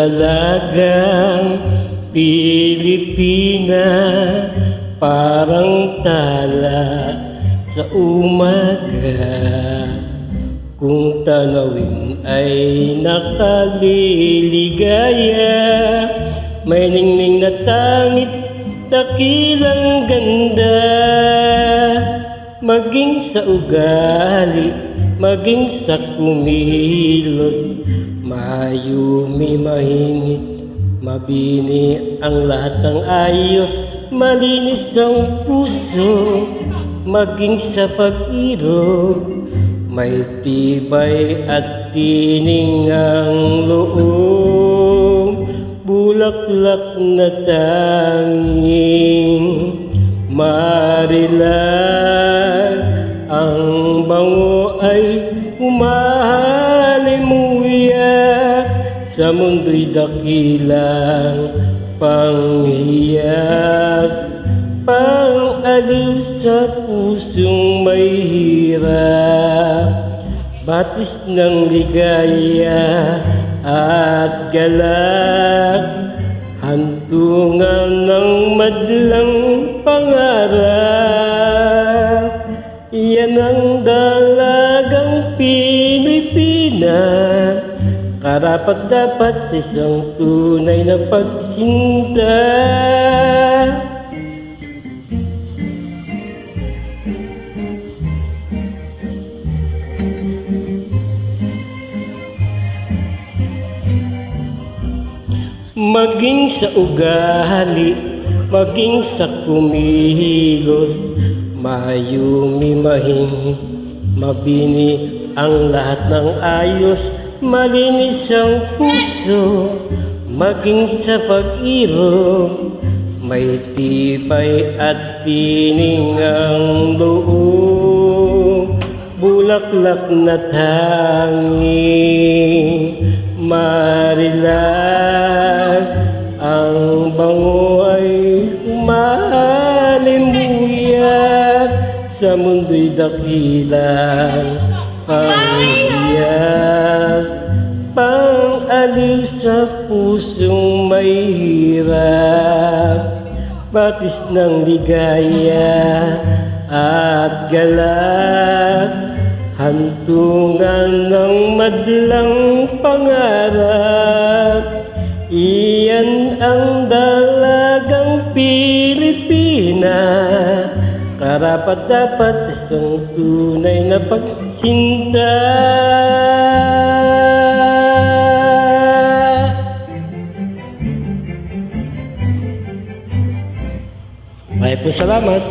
dalagang Pilipina, parang tala sa umaga. Kung tanawin ay nakaliligaya, may ningning na tangit, dakilang ganda. Maging sa ugali, maging sa kumilos, mayumi mahingit, mabini ang lahat ng ayos. Malinis ang puso, maging sa pag-irog, may tibay at tining ang loob. Bulaklak na tanging marilag, ang bango ay humahalimuyak, sa mundo'y dakilang panghiyas, pang-aliw sa pusong may hirap. Batis ng ligaya at galak, hantungan ng madlang pangarap. Iyan ang dalagang Pilipina, karapat-dapat sa isang tunay na pagsinta. Maging sa ugali, maging sa kumilos, mayumi mahing, mabini ang lahat ng ayos. Malinis ang puso, maging sa pag-irog, may tibay at tining ang loob. Bulaklak na tanging marilag, ang bango ay humahalimuyak, sa mundo'y dakilang panghiyas, pang-aliw sa pusong may hirap. Batis ng ligaya at galak, hantungan ng madlang pangarap. Iyan ang dalagang Pilipina, karapat-dapat sa isang tunay na pagsinta. Maraming salamat.